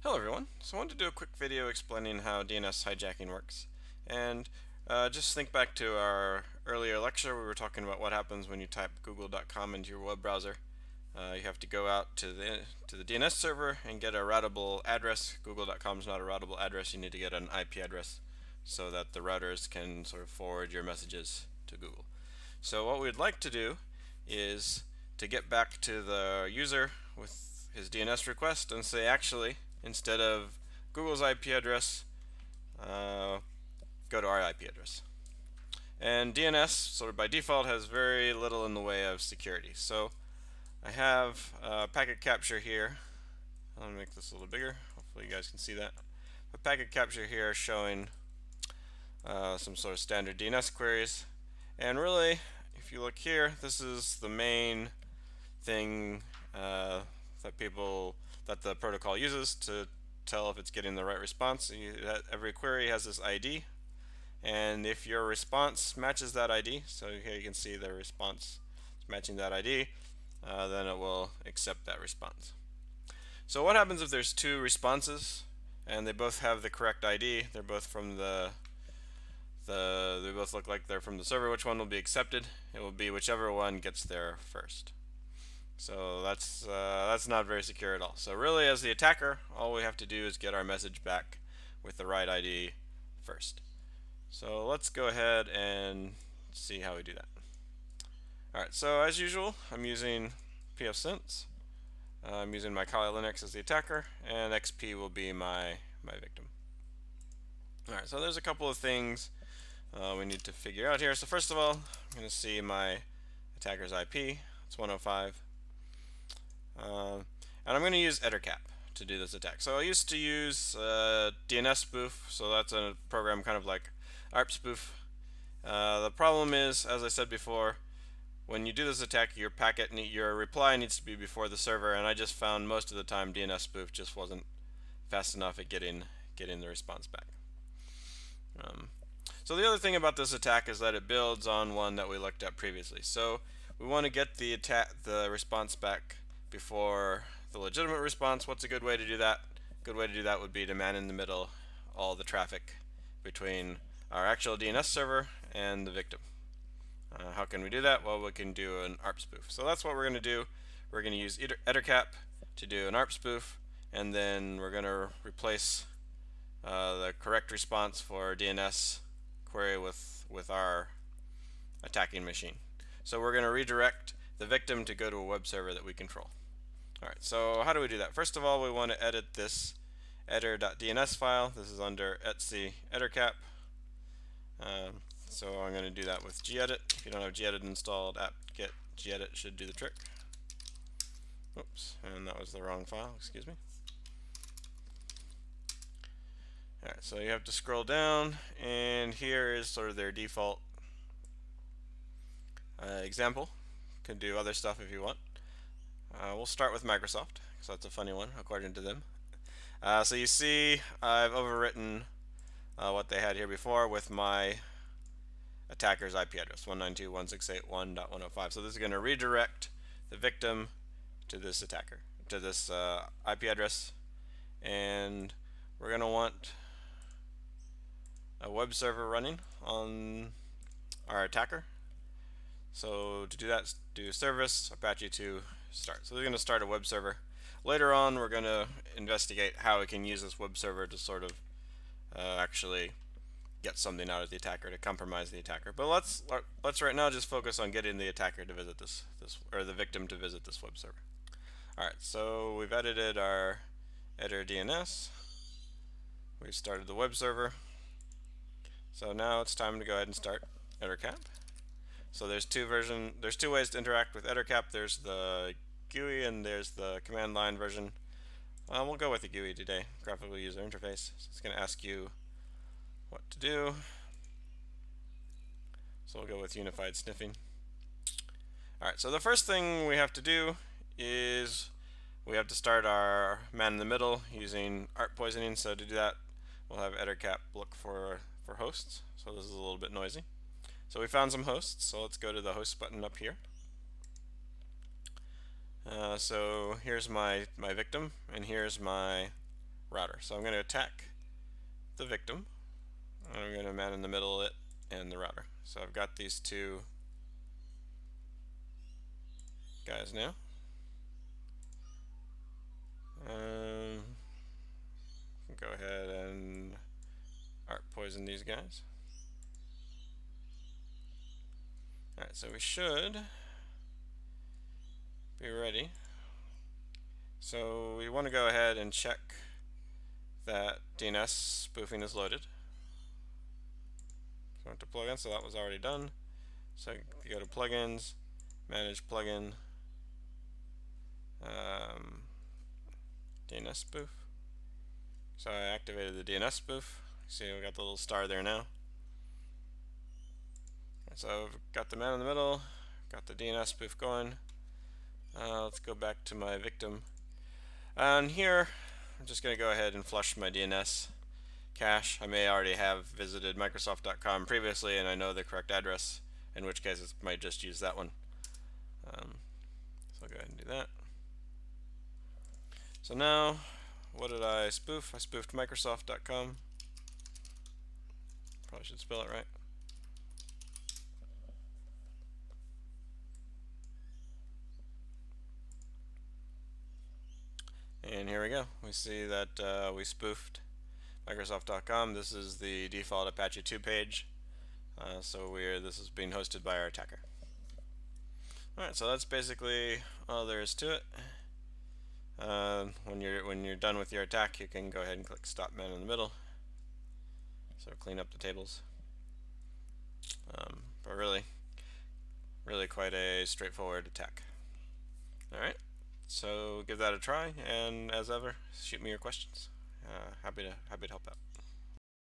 Hello everyone. So I wanted to do a quick video explaining how DNS hijacking works. And just think back to our earlier lecture. We were talking about what happens when you type google.com into your web browser. You have to go out to the DNS server and get a routable address. Google.com is not a routable address. You need to get an IP address so that the routers can sort of forward your messages to Google. So what we'd like to do is to get back to the user with his DNS request and say, actually, instead of Google's IP address, go to our IP address. And DNS, sort of by default, has very little in the way of security. So I have packet capture here. I'll make this a little bigger. Hopefully you guys can see that. A packet capture here showing some sort of standard DNS queries. And really, if you look here, this is the main thing that the protocol uses to tell if it's getting the right response. Every query has this ID, and if your response matches that ID, so here you can see the response is matching that ID, then it will accept that response. So what happens if there's two responses and they both have the correct ID? They're both from they both look like they're from the server. Which one will be accepted? It will be whichever one gets there first. So that's not very secure at all. So really, as the attacker, all we have to do is get our message back with the right ID first. So let's go ahead and see how we do that. Alright, so as usual, I'm using pfSense. I'm using my Kali Linux as the attacker, and XP will be my victim. Alright, so there's a couple of things we need to figure out here. So first of all, I'm going to see my attacker's IP. It's 105. And I'm going to use EtherCap to do this attack. So I used to use DNS Spoof, so that's a program kind of like ARP Spoof. The problem is, as I said before, when you do this attack, your reply needs to be before the server, and I just found most of the time DNS Spoof just wasn't fast enough at getting the response back. So the other thing about this attack is that it builds on one that we looked at previously. So we want to get the response back before the legitimate response. What's a good way to do that? A good way to do that would be to man in the middle all the traffic between our actual DNS server and the victim. How can we do that? Well, we can do an ARP spoof. So that's what we're going to do. We're going to use EtherCap to do an ARP spoof, and then we're going to replace the correct response for DNS query with our attacking machine. So we're going to redirect the victim to go to a web server that we control. Alright, so how do we do that? First of all, we want to edit this eder.dns file. This is under etc ethercap. So I'm going to do that with gedit. If you don't have gedit installed, apt-get gedit should do the trick. Oops, and that was the wrong file, excuse me. Alright, so you have to scroll down, and here is sort of their default example. Can do other stuff if you want. We'll start with Microsoft, because that's a funny one, according to them. So you see I've overwritten what they had here before with my attacker's IP address, 192.168.1.105. So this is going to redirect the victim to this attacker, to this IP address, and we're going to want a web server running on our attacker. So to do that, do service Apache 2 start. So we're going to start a web server. Later on, we're going to investigate how we can use this web server to sort of actually get something out of the attacker, to compromise the attacker. But let's right now just focus on getting the attacker to visit this or the victim to visit this web server. All right, so we've edited our eder DNS. We've started the web server. So now it's time to go ahead and start EtherCap. So there's two ways to interact with EtherCap. There's the GUI and there's the command line version. We'll go with the GUI today, graphical user interface. So it's going to ask you what to do. So we'll go with unified sniffing. Alright, so the first thing we have to do is we have to start our man in the middle using ARP poisoning. So to do that, we'll have EtherCap look for hosts. So this is a little bit noisy. So we found some hosts, so let's go to the host button up here. So here's my victim, and here's my router. So I'm going to attack the victim, and I'm going to man in the middle it and the router. So I've got these two guys now. Go ahead and art poison these guys. Alright, so we should be ready. So we want to go ahead and check that DNS spoofing is loaded. So to plugin, so that was already done. So you go to plugins, manage plugin, DNS spoof. So I activated the DNS spoof. See, we got the little star there now. So I've got the man in the middle, got the DNS spoof going. Let's go back to my victim. And here, I'm just going to go ahead and flush my DNS cache. I may already have visited Microsoft.com previously and I know the correct address, in which case it might just use that one. So I'll go ahead and do that. So now, what did I spoof? I spoofed Microsoft.com. Probably should spell it right. And here we go. We see that we spoofed Microsoft.com. This is the default Apache 2 page. This is being hosted by our attacker. Alright, so that's basically all there is to it. When you're done with your attack, you can go ahead and click Stop Man in the middle. So clean up the tables. But really quite a straightforward attack. Alright, so give that a try, and as ever, shoot me your questions. Happy to help out.